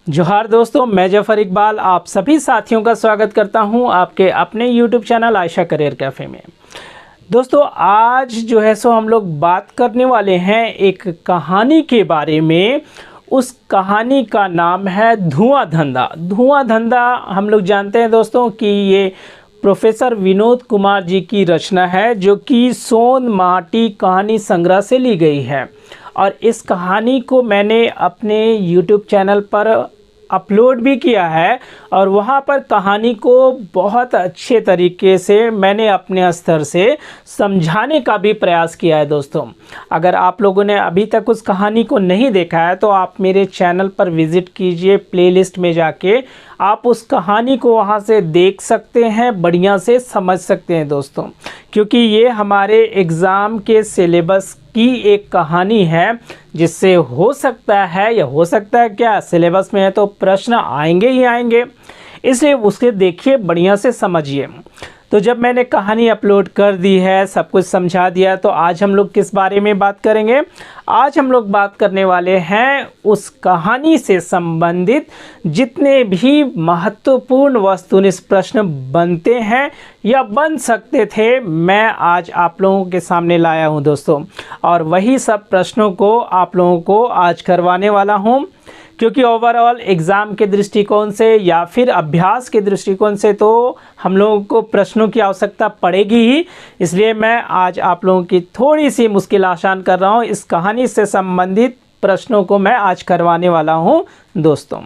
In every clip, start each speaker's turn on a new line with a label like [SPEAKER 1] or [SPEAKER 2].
[SPEAKER 1] जोहार दोस्तों, मैं जफर इकबाल आप सभी साथियों का स्वागत करता हूं आपके अपने YouTube channel Ayesha career cafe में। दोस्तों, आज जो है सो हम लोग बात करने वाले हैं एक कहानी के बारे में। उस कहानी का नाम है धुआं धंधा। धुआं धंधा हम लोग जानते हैं दोस्तों कि ये प्रोफेसर विनोद कुमार जी की रचना है, जो कि सोन माटी कहानी संग्रह से ली गई है। और इस कहानी को मैंने अपने YouTube चैनल पर अपलोड भी किया है और वहाँ पर कहानी को बहुत अच्छे तरीके से मैंने अपने स्तर से समझाने का भी प्रयास किया है। दोस्तों, अगर आप लोगों ने अभी तक उस कहानी को नहीं देखा है तो आप मेरे चैनल पर विज़िट कीजिए। प्लेलिस्ट में जाके आप उस कहानी को वहाँ से देख सकते हैं, बढ़िया से समझ सकते हैं दोस्तों, क्योंकि ये हमारे एग्ज़ाम के सिलेबस की एक कहानी है, जिससे हो सकता है या हो सकता है क्या सिलेबस में है तो प्रश्न आएंगे ही आएंगे, इसलिए उसके देखिए, बढ़िया से समझिए। तो जब मैंने कहानी अपलोड कर दी है, सब कुछ समझा दिया, तो आज हम लोग किस बारे में बात करेंगे? आज हम लोग बात करने वाले हैं उस कहानी से संबंधित जितने भी महत्वपूर्ण वस्तुनिष्ठ प्रश्न बनते हैं या बन सकते थे, मैं आज आप लोगों के सामने लाया हूं दोस्तों। और वही सब प्रश्नों को आप लोगों को आज करवाने वाला हूं, क्योंकि ओवरऑल एग्ज़ाम के दृष्टिकोण से या फिर अभ्यास के दृष्टिकोण से तो हम लोगों को प्रश्नों की आवश्यकता पड़ेगी ही। इसलिए मैं आज आप लोगों की थोड़ी सी मुश्किल आसान कर रहा हूँ। इस कहानी से संबंधित प्रश्नों को मैं आज करवाने वाला हूँ दोस्तों।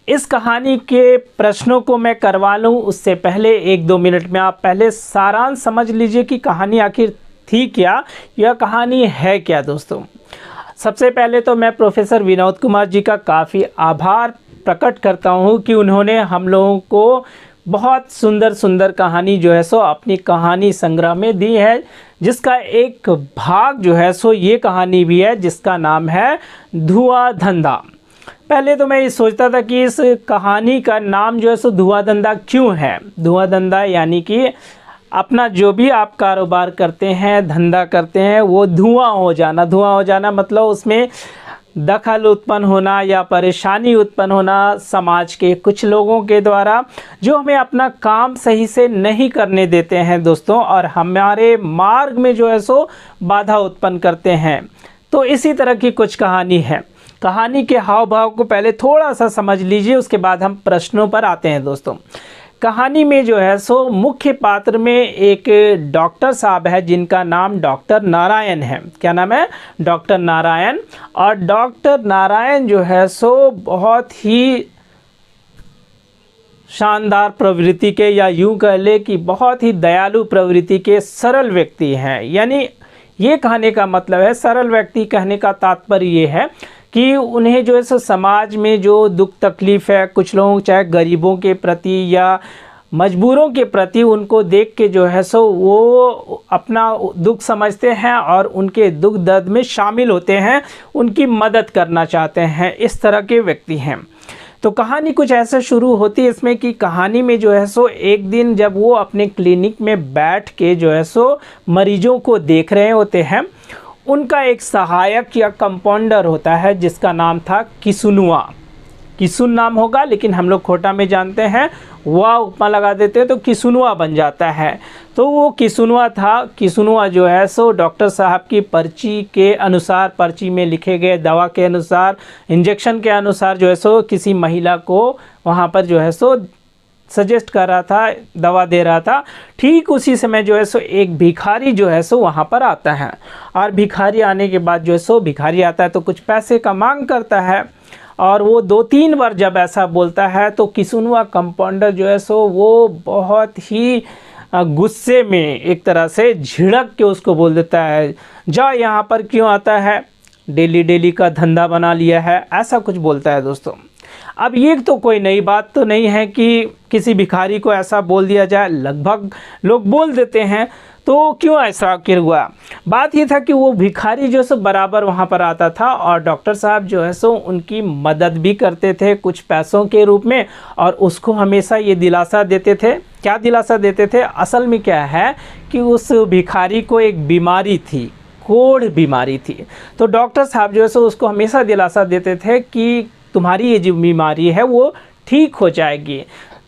[SPEAKER 1] इस कहानी के प्रश्नों को मैं करवा लूँ उससे पहले 1-2 मिनट में आप पहले सारांश समझ लीजिए कि कहानी आखिर थी क्या, यह कहानी है क्या दोस्तों। सबसे पहले तो मैं प्रोफेसर विनोद कुमार जी का काफ़ी आभार प्रकट करता हूँ कि उन्होंने हम लोगों को बहुत सुंदर सुंदर कहानी जो है सो अपनी कहानी संग्रह में दी है, जिसका एक भाग जो है सो ये कहानी भी है, जिसका नाम है धुआं धंधा। पहले तो मैं ये सोचता था कि इस कहानी का नाम जो है सो धुआं धंधा क्यों है। धुआं धंधा यानी कि अपना जो भी आप कारोबार करते हैं, धंधा करते हैं, वो धुआं हो जाना। धुआं हो जाना मतलब उसमें दखल उत्पन्न होना या परेशानी उत्पन्न होना समाज के कुछ लोगों के द्वारा, जो हमें अपना काम सही से नहीं करने देते हैं दोस्तों, और हमारे मार्ग में जो है सो बाधा उत्पन्न करते हैं। तो इसी तरह की कुछ कहानी है। कहानी के हाव भाव को पहले थोड़ा सा समझ लीजिए, उसके बाद हम प्रश्नों पर आते हैं दोस्तों। कहानी में जो है सो मुख्य पात्र में एक डॉक्टर साहब है, जिनका नाम डॉक्टर नारायण है। क्या नाम है? डॉक्टर नारायण। और डॉक्टर नारायण जो है सो बहुत ही शानदार प्रवृत्ति के, या यूं कह ले कि बहुत ही दयालु प्रवृत्ति के सरल व्यक्ति हैं। यानी ये कहने का मतलब है, सरल व्यक्ति कहने का तात्पर्य ये है कि उन्हें जो है सो समाज में जो दुख तकलीफ़ है, कुछ लोग चाहे गरीबों के प्रति या मजबूरों के प्रति, उनको देख के जो है सो वो अपना दुख समझते हैं और उनके दुख दर्द में शामिल होते हैं, उनकी मदद करना चाहते हैं। इस तरह के व्यक्ति हैं। तो कहानी कुछ ऐसे शुरू होती है इसमें कि कहानी में जो है सो एक दिन जब वो अपने क्लिनिक में बैठ के जो है सो मरीजों को देख रहे होते हैं, उनका एक सहायक या कंपाउंडर होता है, जिसका नाम था किसुनुआ। किसुन नाम होगा, लेकिन हम लोग खोटा में जानते हैं, वाह उपमा लगा देते हैं तो किसुनुआ बन जाता है। तो वो किसुनुआ था। किसुनुआ जो है सो डॉक्टर साहब की पर्ची के अनुसार, पर्ची में लिखे गए दवा के अनुसार, इंजेक्शन के अनुसार जो है सो किसी महिला को वहाँ पर जो है सो सजेस्ट कर रहा था, दवा दे रहा था। ठीक उसी समय जो है सो एक भिखारी जो है सो वहाँ पर आता है, और भिखारी आने के बाद जो है सो भिखारी आता है तो कुछ पैसे का मांग करता है, और वो 2-3 बार जब ऐसा बोलता है तो किसुनुआ कंपाउंडर जो है सो वो बहुत ही गुस्से में एक तरह से झिड़क के उसको बोल देता है, जा यहाँ पर क्यों आता है, डेली डेली का धंधा बना लिया है, ऐसा कुछ बोलता है दोस्तों। अब ये तो कोई नई बात तो नहीं है कि किसी भिखारी को ऐसा बोल दिया जाए, लगभग लोग बोल देते हैं, तो क्यों ऐसा आखिर हुआ? बात ये था कि वो भिखारी जो सो बराबर वहाँ पर आता था, और डॉक्टर साहब जो है सो उनकी मदद भी करते थे कुछ पैसों के रूप में, और उसको हमेशा ये दिलासा देते थे। क्या दिलासा देते थे? असल में क्या है कि उस भिखारी को एक बीमारी थी, कोढ़ बीमारी थी। तो डॉक्टर साहब जो है सो उसको हमेशा दिलासा देते थे कि तुम्हारी ये जो बीमारी है वो ठीक हो जाएगी।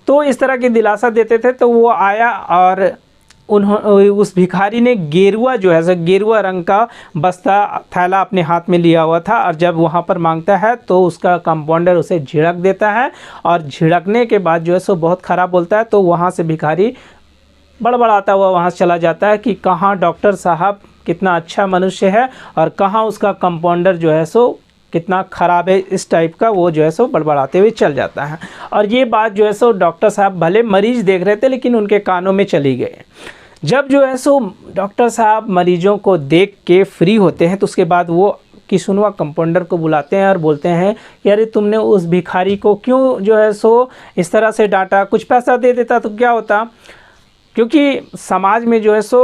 [SPEAKER 1] तो इस तरह की दिलासा देते थे। तो वो आया और उस भिखारी ने गेरुआ जो है गेरुआ रंग का बस्ता थैला अपने हाथ में लिया हुआ था, और जब वहाँ पर मांगता है तो उसका कंपाउंडर उसे झिड़क देता है, और झिड़कने के बाद जो है सो बहुत ख़राब बोलता है। तो वहाँ से भिखारी बड़बड़ाता हुआ वहाँ से चला जाता है कि कहाँ डॉक्टर साहब कितना अच्छा मनुष्य है और कहाँ उसका कंपाउंडर जो है सो कितना ख़राब है, इस टाइप का वो जो है सो बड़बड़ाते हुए चल जाता है। और ये बात जो है सो डॉक्टर साहब भले मरीज़ देख रहे थे लेकिन उनके कानों में चली गई। जब जो है सो डॉक्टर साहब मरीजों को देख के फ्री होते हैं तो उसके बाद वो किसुनवा कंपाउंडर को बुलाते हैं और बोलते हैं कि अरे तुमने उस भिखारी को क्यों जो है सो इस तरह से डांटा, कुछ पैसा दे देता तो क्या होता। क्योंकि समाज में जो है सो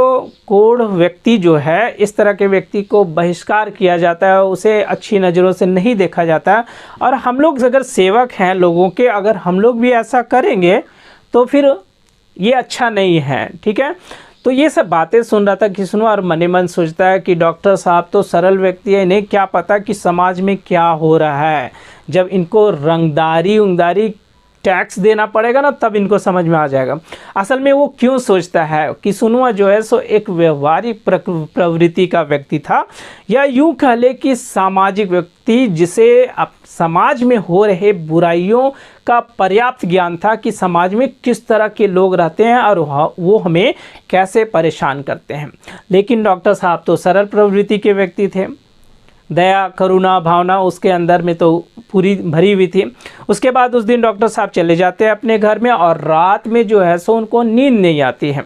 [SPEAKER 1] कोढ़ व्यक्ति जो है, इस तरह के व्यक्ति को बहिष्कार किया जाता है, उसे अच्छी नज़रों से नहीं देखा जाता। और हम लोग अगर सेवक हैं लोगों के, अगर हम लोग भी ऐसा करेंगे तो फिर ये अच्छा नहीं है, ठीक है। तो ये सब बातें सुन रहा था किसुनवा और मने मन सोचता है कि डॉक्टर साहब तो सरल व्यक्ति है, इन्हें क्या पता कि समाज में क्या हो रहा है। जब इनको रंगदारी टैक्स देना पड़ेगा ना, तब इनको समझ में आ जाएगा। असल में वो क्यों सोचता है किसुनवा जो है सो एक व्यवहारिक प्रवृत्ति का व्यक्ति था, या यूँ कह ले कि सामाजिक व्यक्ति, जिसे अब समाज में हो रहे बुराइयों का पर्याप्त ज्ञान था कि समाज में किस तरह के लोग रहते हैं और वो हमें कैसे परेशान करते हैं। लेकिन डॉक्टर साहब तो सरल प्रवृत्ति के व्यक्ति थे, दया करुणा भावना उसके अंदर में तो पूरी भरी हुई थी। उसके बाद उस दिन डॉक्टर साहब चले जाते हैं अपने घर में, और रात में जो है सो उनको नींद नहीं आती है।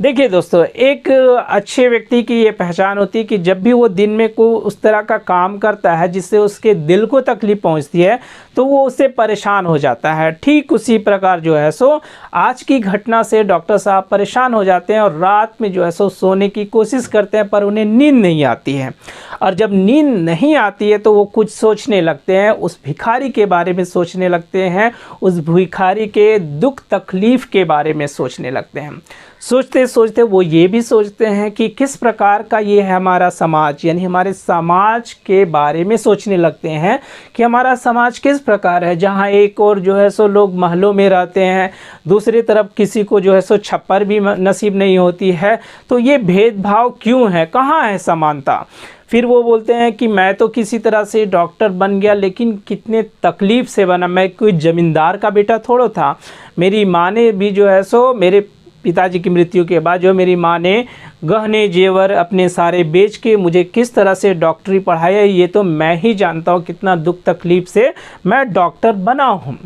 [SPEAKER 1] देखिए दोस्तों, एक अच्छे व्यक्ति की ये पहचान होती है कि जब भी वो दिन में कोई उस तरह का काम करता है जिससे उसके दिल को तकलीफ़ पहुंचती है तो वो उससे परेशान हो जाता है। ठीक उसी प्रकार जो है सो आज की घटना से डॉक्टर साहब परेशान हो जाते हैं और रात में जो है सो सोने की कोशिश करते हैं, पर उन्हें नींद नहीं आती है। और जब नींद नहीं आती है तो वो कुछ सोचने लगते हैं, उस भिखारी के बारे में सोचने लगते हैं, उस भिखारी के दुख तकलीफ़ के बारे में सोचने लगते हैं। सोचते सोचते वो ये भी सोचते हैं कि किस प्रकार का ये है हमारा समाज, यानी हमारे समाज के बारे में सोचने लगते हैं कि हमारा समाज किस प्रकार है, जहाँ एक और जो है सो लोग महलों में रहते हैं, दूसरी तरफ किसी को जो है सो छप्पर भी नसीब नहीं होती है। तो ये भेदभाव क्यों है, कहाँ है समानता। फिर वो बोलते हैं कि मैं तो किसी तरह से डॉक्टर बन गया, लेकिन कितने तकलीफ़ से बना, मैं कोई ज़मींदार का बेटा थोड़ा था। मेरी माँ ने भी जो है सो मेरे पिताजी की मृत्यु के बाद जो मेरी माँ ने गहने जेवर अपने सारे बेच के मुझे किस तरह से डॉक्टरी पढ़ाया, ये तो मैं ही जानता हूँ कितना दुख तकलीफ़ से मैं डॉक्टर बना हूँ।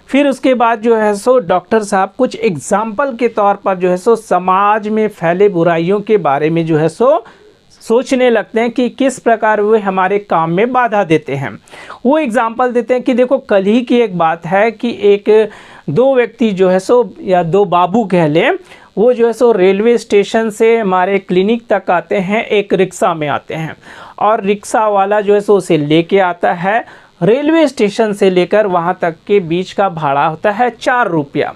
[SPEAKER 1] फिर उसके बाद जो है सो डॉक्टर साहब कुछ एग्ज़ाम्पल के तौर पर जो है सो समाज में फैले बुराइयों के बारे में जो है सो सोचने लगते हैं कि किस प्रकार वे हमारे काम में बाधा देते हैं। वो एग्ज़ाम्पल देते हैं कि देखो, कल ही की एक बात है कि दो व्यक्ति जो है सो, या दो बाबू कह लें, वो जो है सो रेलवे स्टेशन से हमारे क्लिनिक तक आते हैं, एक रिक्शा में आते हैं, और रिक्शा वाला जो है सो उसे लेके आता है। रेलवे स्टेशन से लेकर वहाँ तक के बीच का भाड़ा होता है 4 रुपया।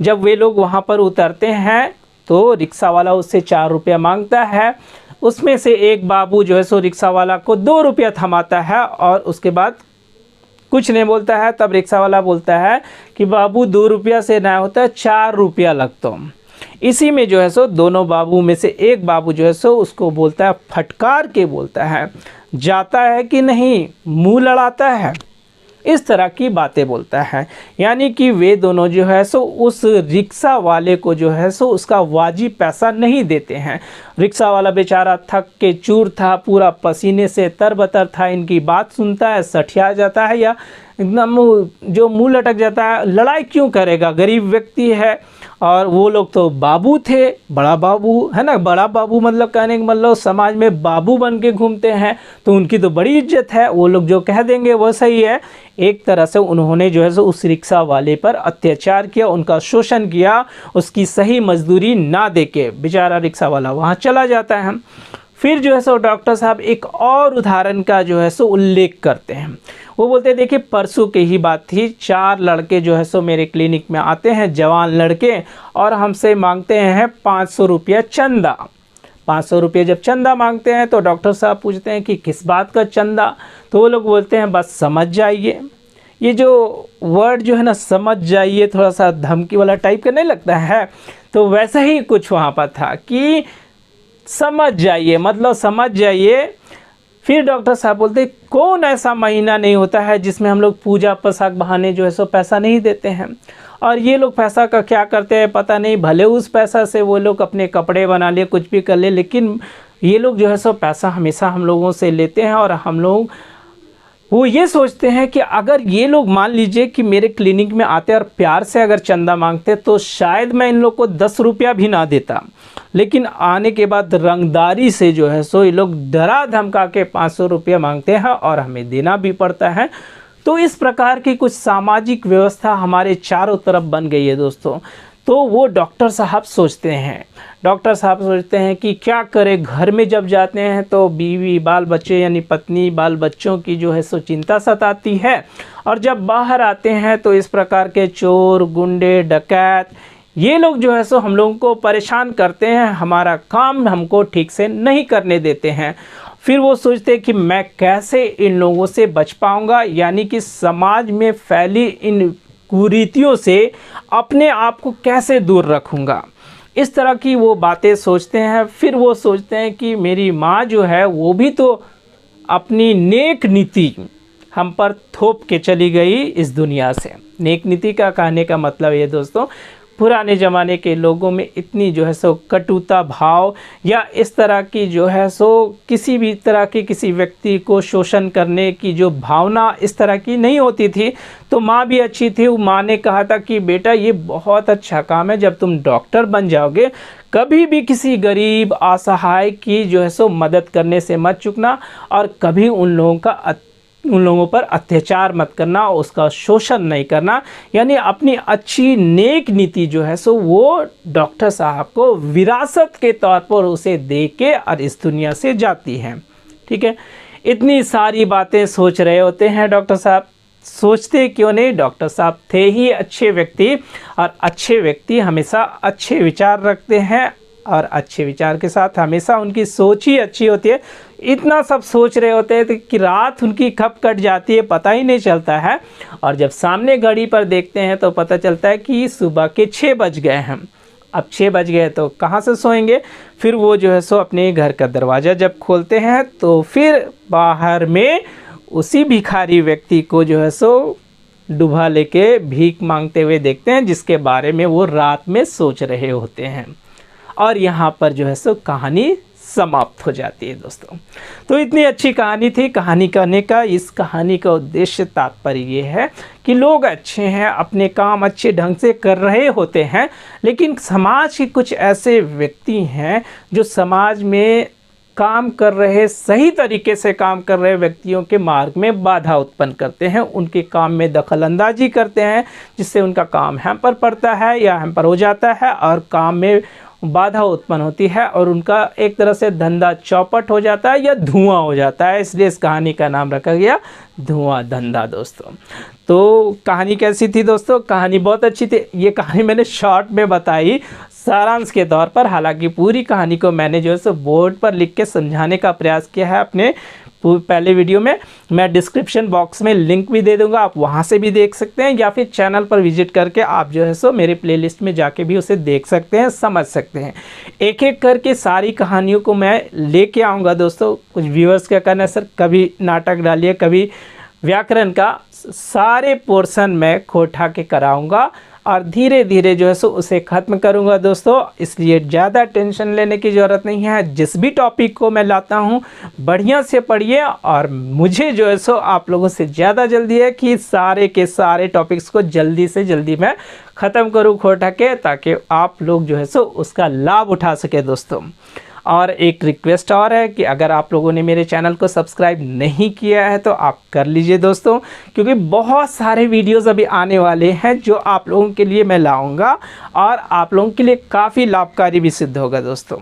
[SPEAKER 1] जब वे लोग वहाँ पर उतरते हैं तो रिक्शा वाला उससे 4 रुपया मांगता है। उसमें से एक बाबू जो है सो रिक्शा वाला को 2 रुपया थमाता है और उसके बाद कुछ नहीं बोलता है। तब रिक्शा वाला बोलता है कि बाबू 2 रुपया से ना होता है, 4 रुपया लगता। इसी में जो है सो दोनों बाबू में से एक बाबू जो है सो उसको बोलता है, फटकार के बोलता है, जाता है कि नहीं, मुंह लड़ाता है, इस तरह की बातें बोलता है। यानी कि वे दोनों जो है सो उस रिक्शा वाले को जो है सो उसका वाजिब पैसा नहीं देते हैं। रिक्शा वाला बेचारा थक के चूर था, पूरा पसीने से तरबतर था, इनकी बात सुनता है, सठिया जाता है या एकदम जो मुंह लटक जाता है। लड़ाई क्यों करेगा, गरीब व्यक्ति है। और वो लोग तो बाबू थे, बड़ा बाबू है ना, बड़ा बाबू मतलब कहने का मतलब समाज में बाबू बन के घूमते हैं, तो उनकी तो बड़ी इज्जत है, वो लोग जो कह देंगे वो सही है। एक तरह से उन्होंने जो है सो उस रिक्शा वाले पर अत्याचार किया, उनका शोषण किया, उसकी सही मजदूरी ना देके बेचारा रिक्शा वाला वहाँ चला जाता है। फिर जो है सो डॉक्टर साहब एक और उदाहरण का जो है सो उल्लेख करते हैं। वो बोलते हैं, देखिए परसों की ही बात थी, 4 लड़के जो है सो मेरे क्लिनिक में आते हैं, जवान लड़के, और हमसे मांगते हैं 500 रुपया चंदा। 500 रुपये जब चंदा मांगते हैं तो डॉक्टर साहब पूछते हैं कि किस बात का चंदा। तो वो लोग बोलते हैं बस समझ जाइए। ये जो वर्ड जो है ना, समझ जाइए, थोड़ा सा धमकी वाला टाइप का नहीं लगता है, तो वैसा ही कुछ वहाँ पर था कि समझ जाइए, मतलब समझ जाइए। फिर डॉक्टर साहब बोलते कौन ऐसा महीना नहीं होता है जिसमें हम लोग पूजा पोशाक बहाने जो है सो पैसा नहीं देते हैं। और ये लोग पैसा का क्या करते हैं पता नहीं, भले उस पैसा से वो लोग अपने कपड़े बना लिए, कुछ भी कर ले, लेकिन ये लोग जो है सो पैसा हमेशा हम लोगों से लेते हैं। और हम लोग वो ये सोचते हैं कि अगर ये लोग मान लीजिए कि मेरे क्लिनिक में आते और प्यार से अगर चंदा मांगते तो शायद मैं इन लोग को 10 रुपया भी ना देता, लेकिन आने के बाद रंगदारी से जो है सो ये लोग डरा धमका के 500 रुपया मांगते हैं और हमें देना भी पड़ता है। तो इस प्रकार की कुछ सामाजिक व्यवस्था हमारे चारों तरफ बन गई है दोस्तों। तो वो डॉक्टर साहब सोचते हैं कि क्या करें, घर में जब जाते हैं तो बीवी बाल बच्चे यानी पत्नी बाल बच्चों की जो है सो चिंता सताती है, और जब बाहर आते हैं तो इस प्रकार के चोर गुंडे डकैत ये लोग जो है सो हम लोगों को परेशान करते हैं, हमारा काम हमको ठीक से नहीं करने देते हैं। फिर वो सोचते हैं कि मैं कैसे इन लोगों से बच पाऊँगा, यानी कि समाज में फैली इन कुरीतियों से अपने आप को कैसे दूर रखूँगा, इस तरह की वो बातें सोचते हैं। फिर वो सोचते हैं कि मेरी माँ जो है वो भी तो अपनी नेक नीति हम पर थोप के चली गई इस दुनिया से। नेक नीति का कहने का मतलब ये दोस्तों, पुराने ज़माने के लोगों में इतनी जो है सो कटुता भाव या इस तरह की जो है सो किसी भी तरह की किसी व्यक्ति को शोषण करने की जो भावना इस तरह की नहीं होती थी। तो माँ भी अच्छी थी, माँ ने कहा था कि बेटा ये बहुत अच्छा काम है, जब तुम डॉक्टर बन जाओगे कभी भी किसी गरीब असहाय की जो है सो मदद करने से मत चूकना, और कभी उन लोगों पर अत्याचार मत करना, उसका शोषण नहीं करना। यानी अपनी अच्छी नेक नीति जो है सो वो डॉक्टर साहब को विरासत के तौर पर उसे दे के और इस दुनिया से जाती है। ठीक है, इतनी सारी बातें सोच रहे होते हैं डॉक्टर साहब। सोचते क्यों नहीं, डॉक्टर साहब थे ही अच्छे व्यक्ति, और अच्छे व्यक्ति हमेशा अच्छे विचार रखते हैं, और अच्छे विचार के साथ हमेशा उनकी सोच ही अच्छी होती है। इतना सब सोच रहे होते हैं कि रात उनकी कब कट जाती है पता ही नहीं चलता है, और जब सामने घड़ी पर देखते हैं तो पता चलता है कि सुबह के 6 बज गए हैं। अब 6 बज गए तो कहाँ से सोएंगे। फिर वो जो है सो अपने घर का दरवाज़ा जब खोलते हैं तो फिर बाहर में उसी भिखारी व्यक्ति को जो है सो डुबा लेके भीख मांगते हुए देखते हैं, जिसके बारे में वो रात में सोच रहे होते हैं। और यहाँ पर जो है सो कहानी समाप्त हो जाती है दोस्तों। तो इतनी अच्छी कहानी थी। कहानी कहने का इस कहानी का उद्देश्य तात्पर्य ये है कि लोग अच्छे हैं, अपने काम अच्छे ढंग से कर रहे होते हैं, लेकिन समाज के कुछ ऐसे व्यक्ति हैं जो समाज में काम कर रहे, सही तरीके से काम कर रहे व्यक्तियों के मार्ग में बाधा उत्पन्न करते हैं, उनके काम में दखल अंदाजी करते हैं, जिससे उनका काम हैम्पर पड़ता है या हैम्पर हो जाता है और काम में बाधा उत्पन्न होती है, और उनका एक तरह से धंधा चौपट हो जाता है या धुआं हो जाता है। इसलिए इस कहानी का नाम रखा गया धुआं धंधा दोस्तों। तो कहानी कैसी थी दोस्तों? कहानी बहुत अच्छी थी। ये कहानी मैंने शॉर्ट में बताई सारांश के तौर पर, हालांकि पूरी कहानी को मैंने जो है सो बोर्ड पर लिख के समझाने का प्रयास किया है अपने पहले वीडियो में। मैं डिस्क्रिप्शन बॉक्स में लिंक भी दे दूंगा, आप वहां से भी देख सकते हैं, या फिर चैनल पर विजिट करके आप जो है सो मेरे प्लेलिस्ट में जाके भी उसे देख सकते हैं, समझ सकते हैं। एक एक करके सारी कहानियों को मैं लेके आऊँगा दोस्तों। कुछ व्यूअर्स क्या कहना है, सर कभी नाटक डालिए, कभी व्याकरण का, सारे पोर्शन मैं खोटा के कराऊँगा और धीरे धीरे जो है सो उसे ख़त्म करूँगा दोस्तों। इसलिए ज़्यादा टेंशन लेने की ज़रूरत नहीं है। जिस भी टॉपिक को मैं लाता हूँ बढ़िया से पढ़िए, और मुझे जो है सो आप लोगों से ज़्यादा जल्दी है कि सारे के सारे टॉपिक्स को जल्दी से जल्दी मैं ख़त्म करूँ खोटा के, ताकि आप लोग जो है सो उसका लाभ उठा सके दोस्तों। और एक रिक्वेस्ट और है कि अगर आप लोगों ने मेरे चैनल को सब्सक्राइब नहीं किया है तो आप कर लीजिए दोस्तों, क्योंकि बहुत सारे वीडियोस अभी आने वाले हैं जो आप लोगों के लिए मैं लाऊंगा, और आप लोगों के लिए काफ़ी लाभकारी भी सिद्ध होगा दोस्तों।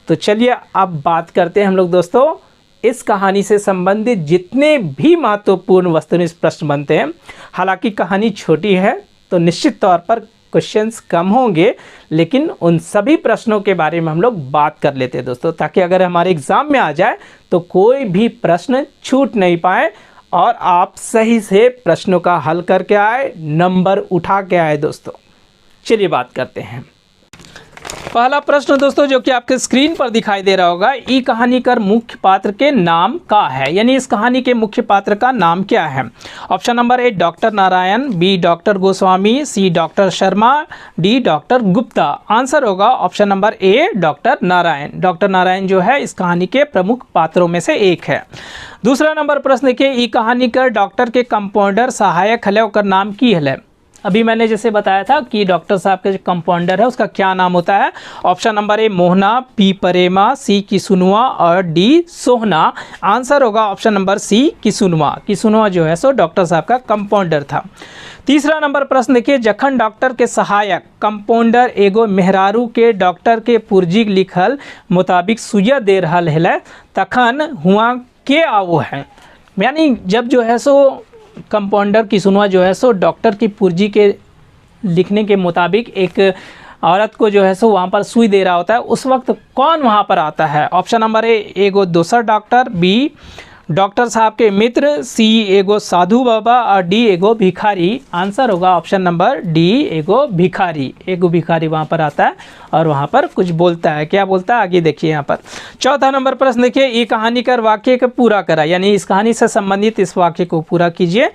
[SPEAKER 1] तो चलिए अब बात करते हैं हम लोग दोस्तों इस कहानी से संबंधित जितने भी महत्वपूर्ण वस्तुनिष्ठ प्रश्न बनते हैं। हालांकि कहानी छोटी है तो निश्चित तौर पर क्वेश्चंस कम होंगे, लेकिन उन सभी प्रश्नों के बारे में हम लोग बात कर लेते हैं दोस्तों, ताकि अगर हमारे एग्ज़ाम में आ जाए तो कोई भी प्रश्न छूट नहीं पाए और आप सही से प्रश्नों का हल करके आए, नंबर उठा के आए दोस्तों। चलिए बात करते हैं। पहला प्रश्न दोस्तों जो कि आपके स्क्रीन पर दिखाई दे रहा होगा, ई कहानी का मुख्य पात्र के नाम का है, यानी इस कहानी के मुख्य पात्र का नाम क्या है। Option number A doctor Narayan, B doctor Goswami, C doctor Sharma, D doctor Gupta. Answer होगा option number A doctor Narayan. Doctor Narayan जो है इस कहानी के प्रमुख पात्रों में से एक है। दूसरा नंबर प्रश्न के ई कहानी का डॉक्टर के कंपाउंडर सहायक हले ओकर नाम की हले। अभी मैंने जैसे बताया था कि डॉक्टर साहब के जो कंपाउंडर है उसका क्या नाम होता है। Option number A Mohna, B Parema, C Kisunwa और डी सोहना। आंसर होगा option number C Kisunwa. Kisunwa जो है सो डॉक्टर साहब का कंपाउंडर था। तीसरा नंबर प्रश्न देखिए, जखन डॉक्टर के सहायक कंपाउंडर एगो मेहरारू के डॉक्टर के पुर्जी लिखल मुताबिक सुइया दे रहा है तखन हुआ के आवो है। यानी जब जो है सो कंपाउंडर किसुनवा जो है सो डॉक्टर की पुर्जी के लिखने के मुताबिक एक औरत को जो है सो वहाँ पर सुई दे रहा होता है, उस वक्त कौन वहाँ पर आता है। ऑप्शन नंबर ए एगो दूसरा डॉक्टर, बी डॉक्टर साहब के मित्र, सी एगो साधु बाबा और डी एगो भिखारी। आंसर होगा ऑप्शन नंबर डी एगो भिखारी। एगो भिखारी वहाँ पर आता है और वहाँ पर कुछ बोलता है। क्या बोलता है आगे देखिए यहाँ पर। चौथा नंबर प्रश्न देखिए, ये कहानी कर वाक्य को पूरा करा, यानी इस कहानी से संबंधित इस वाक्य को पूरा कीजिए।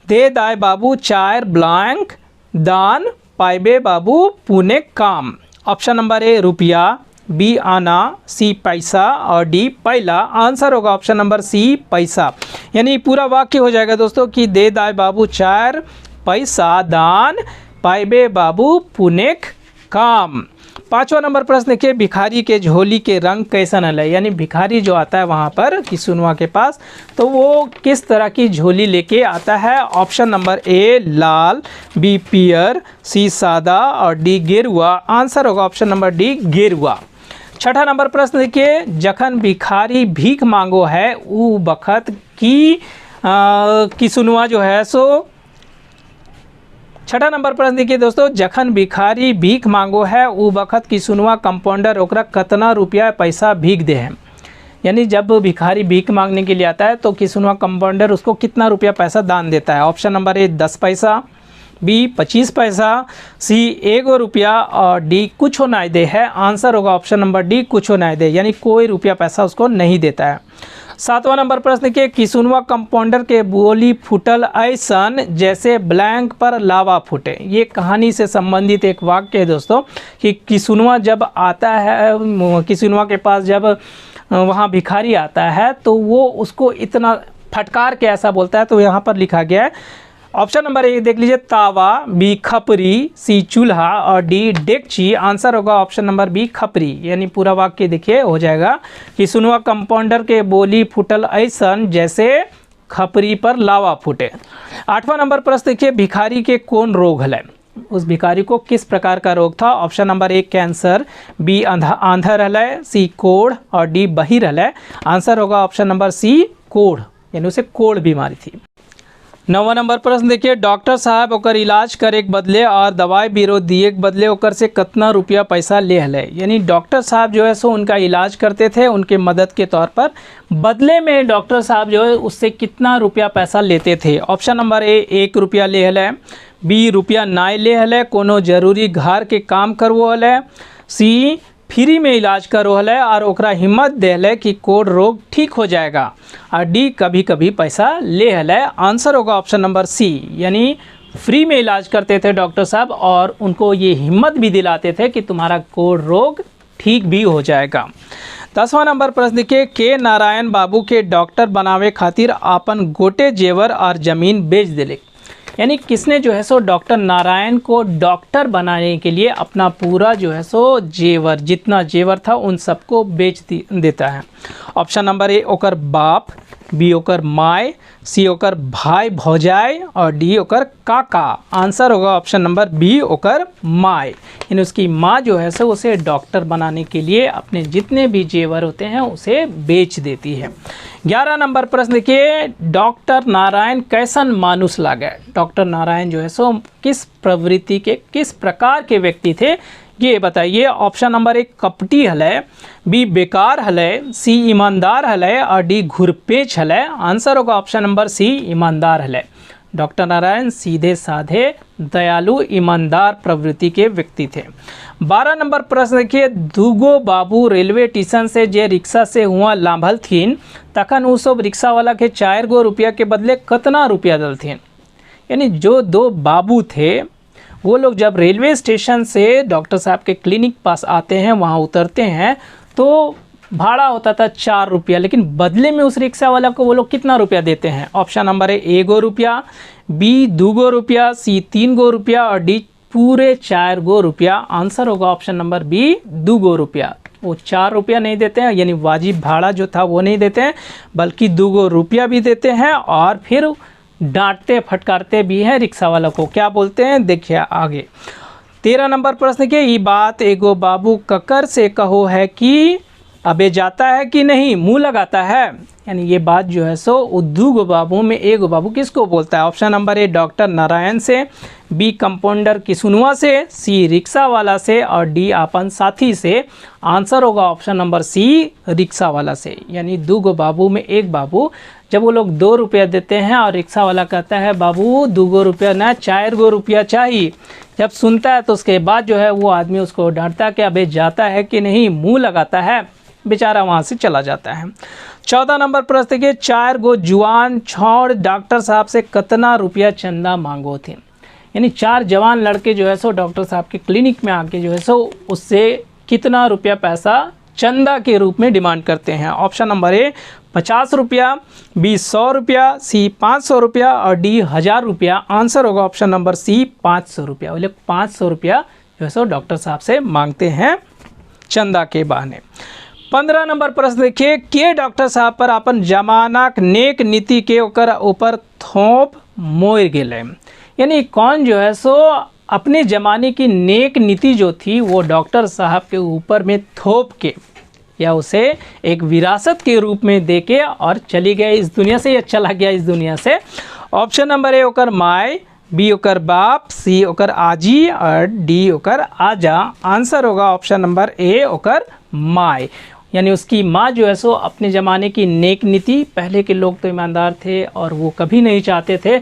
[SPEAKER 1] दे दाय बाबू चार ब्लैंक दान पाइबे बाबू पुणे काम। ऑप्शन नंबर ए रुपया, बी आना, सी पैसा और डी पहला। आंसर होगा ऑप्शन नंबर सी पैसा। यानी पूरा वाक्य हो जाएगा दोस्तों कि दे दाय बाबू चार पैसा दान पाइबे बाबू पुनेक काम। पांचवा नंबर प्रश्न देखिए, भिखारी के झोली के रंग कैसन है, यानी भिखारी जो आता है वहाँ पर किसुनवा के पास तो वो किस तरह की झोली लेके आता है। ऑप्शन नंबर ए लाल, बी पियर, सी सादा और डी गेरुआ। आंसर होगा ऑप्शन नंबर डी गेरुआ। छठा नंबर प्रश्न देखिए, जखन भिखारी भीख मांगो है उ बखत की किसुनवा जो है सो। छठा नंबर प्रश्न देखिए दोस्तों, जखन भिखारी भीख मांगो है उ बखत किसुनवा कंपाउंडर ओकरा कितना रुपया पैसा भीख दे है। यानी जब भिखारी भीख मांगने के लिए आता है तो किसुनवा कंपाउंडर उसको कितना रुपया पैसा दान देता है। ऑप्शन नंबर ए 10 पैसा, बी 25 पैसा, सी 1 रुपया और डी कुछ नहीं दे है। आंसर होगा ऑप्शन नंबर डी कुछ नहीं दे, यानी कोई रुपया पैसा उसको नहीं देता है। सातवां नंबर प्रश्न के किसुनवा कंपाउंडर के बोली फुटल ऐसन जैसे ब्लैंक पर लावा फूटे। ये कहानी से संबंधित एक वाक्य है दोस्तों कि किसुनवा जब आता है, किसुनवा के पास जब वहाँ भिखारी आता है तो वो उसको इतना फटकार के ऐसा बोलता है। तो यहाँ पर लिखा गया है ऑप्शन नंबर ए देख लीजिए तावा, बी खपरी, सी चूल्हा और डी डेगची। आंसर होगा ऑप्शन नंबर बी खपरी। यानी पूरा वाक्य देखिए हो जाएगा कि सुनवा कंपाउंडर के बोली फुटल ऐसन जैसे खपरी पर लावा फूटे। आठवां नंबर प्रश्न देखिए, भिखारी के कौन रोग है, उस भिखारी को किस प्रकार का रोग था। Option number A cancer, B आंधा रहल, सी कोढ़ और डी बहिर रहल। आंसर होगा ऑप्शन नंबर सी कोढ़, यानी उसे कोढ़ बीमारी थी। नवा नंबर प्रश्न देखिए, डॉक्टर साहब ओकर इलाज करे के बदले और दवाई बीरो दिए के बदले ओकर से कितना रुपया पैसा ले हले। यानी डॉक्टर साहब जो है सो उनका इलाज करते थे, उनके मदद के तौर पर बदले में डॉक्टर साहब जो है उससे कितना रुपया पैसा लेते थे। ऑप्शन नंबर ए 1 रुपया ले हले, बी रुपया नाय ले हले, कोनो जरूरी घर के काम करवो हले, सी फ्री में इलाज करो हले और ओकरा हिम्मत देले कि कोढ़ रोग ठीक हो जाएगा, और डी कभी कभी पैसा ले हले। आंसर होगा ऑप्शन नंबर सी, यानी फ्री में इलाज करते थे डॉक्टर साहब और उनको ये हिम्मत भी दिलाते थे कि तुम्हारा कोढ़ रोग ठीक भी हो जाएगा। 10वां नंबर प्रश्न देखिए, के नारायण बाबू के डॉक्टर बनावे खातिर आपन गोटे जेवर और ज़मीन बेच दिले। यानी किसने जो है सो डॉक्टर नारायण को डॉक्टर बनाने के लिए अपना पूरा जो है सो जेवर, जितना जेवर था उन सबको बेच देता है। ऑप्शन नंबर ए ओकर बाप, बी ओकर माय, सी ओकर भाई भौजाई और डी ओकर काका। आंसर होगा ऑप्शन नंबर बी ओकर माय, यानी उसकी माँ जो है सो उसे डॉक्टर बनाने के लिए अपने जितने भी जेवर होते हैं उसे बेच देती है। 11 नंबर प्रश्न देखिए, डॉक्टर नारायण कैसन मानुष लागे। डॉक्टर नारायण जो है सो किस प्रवृत्ति के, किस प्रकार के व्यक्ति थे, ये बताइए, ऑप्शन नंबर 1 कपटी हलै, बी बेकार हलै, सी ईमानदार हलै और डी घुरपेच हलै। आंसर होगा ऑप्शन नंबर सी ईमानदार हलै। डॉक्टर नारायण सीधे साधे दयालु ईमानदार प्रवृत्ति के व्यक्ति थे। 12 नंबर प्रश्न देखिए, दूगो बाबू रेलवे स्टेशन से जे रिक्शा से हुआ लाभल थीन तखन उ सब रिक्शा वाला के 4 गो रुपया के बदले कितना रुपया दलथिन। यानी जो दो बाबू थे वो लोग जब रेलवे स्टेशन से डॉक्टर साहब के क्लिनिक पास आते हैं, वहाँ उतरते हैं, तो भाड़ा होता था 4 रुपया, लेकिन बदले में उस रिक्शा वाला को वो लोग कितना रुपया देते हैं। ऑप्शन नंबर ए 1 गो रुपया, बी 2 गो रुपया, सी 3 गो रुपया और डी पूरे 4 गो रुपया। आंसर होगा ऑप्शन नंबर बी 2 गो रुपया। वो 4 रुपया नहीं देते हैं, यानी वाजिब भाड़ा जो था वो नहीं देते हैं, बल्कि 2 गो रुपया भी देते हैं और फिर डांटते फटकारते भी हैं रिक्शा वाला को। क्या बोलते हैं देखिए आगे। 13 नंबर प्रश्न के, ये बात एगो बाबू ककर से कहो है कि अबे जाता है कि नहीं मुंह लगाता है। यानी ये बात जो है सो दूगो बाबू में एगो बाबू किसको बोलता है। Option number A doctor Narayan से, बी कंपाउंडर किसुनवा से, सी रिक्शा वाला से और डी अपन साथी से। आंसर होगा ऑप्शन नंबर सी रिक्शा वाला से। यानी दूगो बाबू में एक बाबू, जब वो लोग 2 रुपया देते हैं और रिक्शा वाला कहता है बाबू 2 गो रुपया ना 4 गो रुपया चाहिए, जब सुनता है तो उसके बाद जो है वो आदमी उसको डांटता है कि अबे जाता है कि नहीं मुंह लगाता है, बेचारा वहाँ से चला जाता है। 14 नंबर प्रश्न के, 4 गो जुआन छौड़ डॉक्टर साहब से कितना रुपया चंदा मांगो थे। यानी 4 जवान लड़के जो है सो डॉक्टर साहब के क्लिनिक में आके जो है सो उससे कितना रुपया पैसा चंदा के रूप में डिमांड करते हैं। ऑप्शन नंबर ए 50 रुपया, बी 100 रुपया, सी 500 रुपया और डी 1000 रुपया। आंसर होगा ऑप्शन नंबर सी 500 रुपया। वो लोग 500 रुपया जो है सो डॉक्टर साहब से मांगते हैं चंदा के बहाने। 15 नंबर प्रश्न देखिए, के डॉक्टर साहब पर अपन जमानाक नेक नीति के ओकर ऊपर थोप मोर गेले। यानी कौन जो है सो अपने ज़माने की नेक नीति जो थी वो डॉक्टर साहब के ऊपर में थोप के या उसे एक विरासत के रूप में दे के और चली गई इस दुनिया से या चला गया इस दुनिया से। ऑप्शन नंबर ए ओकर माय, बी ओकर बाप, सी ओकर आजी और डी ओकर आजा। आंसर होगा ऑप्शन नंबर ए ओकर माय। यानी उसकी माँ जो है सो अपने ज़माने की नेक नीति, पहले के लोग तो ईमानदार थे और वो कभी नहीं चाहते थे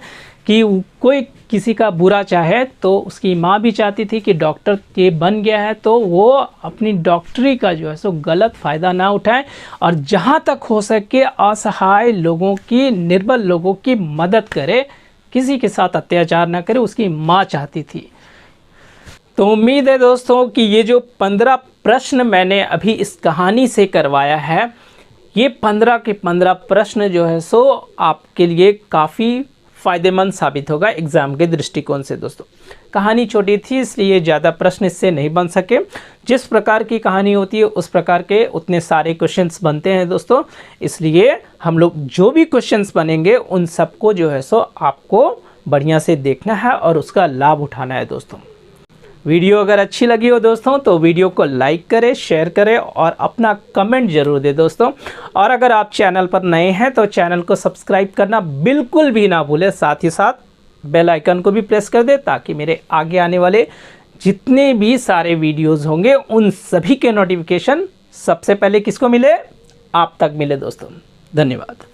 [SPEAKER 1] कि कोई किसी का बुरा चाहे, तो उसकी माँ भी चाहती थी कि डॉक्टर के बन गया है तो वो अपनी डॉक्टरी का जो है सो गलत फ़ायदा ना उठाए और जहाँ तक हो सके असहाय लोगों की, निर्बल लोगों की मदद करे, किसी के साथ अत्याचार ना करे, उसकी माँ चाहती थी। तो उम्मीद है दोस्तों कि ये जो 15 प्रश्न मैंने अभी इस कहानी से करवाया है, ये 15 के 15 प्रश्न जो है सो आपके लिए काफ़ी फ़ायदेमंद साबित होगा एग्ज़ाम के दृष्टिकोण से। दोस्तों कहानी छोटी थी इसलिए ज़्यादा प्रश्न इससे नहीं बन सके। जिस प्रकार की कहानी होती है उस प्रकार के उतने सारे क्वेश्चंस बनते हैं दोस्तों, इसलिए हम लोग जो भी क्वेश्चंस बनेंगे उन सबको जो है सो आपको बढ़िया से देखना है और उसका लाभ उठाना है। दोस्तों वीडियो अगर अच्छी लगी हो दोस्तों तो वीडियो को लाइक करें, शेयर करें और अपना कमेंट ज़रूर दें दोस्तों। और अगर आप चैनल पर नए हैं तो चैनल को सब्सक्राइब करना बिल्कुल भी ना भूलें, साथ ही साथ बेल आइकन को भी प्रेस कर दें ताकि मेरे आगे आने वाले जितने भी सारे वीडियोज़ होंगे उन सभी के नोटिफिकेशन सबसे पहले किसको मिले, आप तक मिले। दोस्तों धन्यवाद।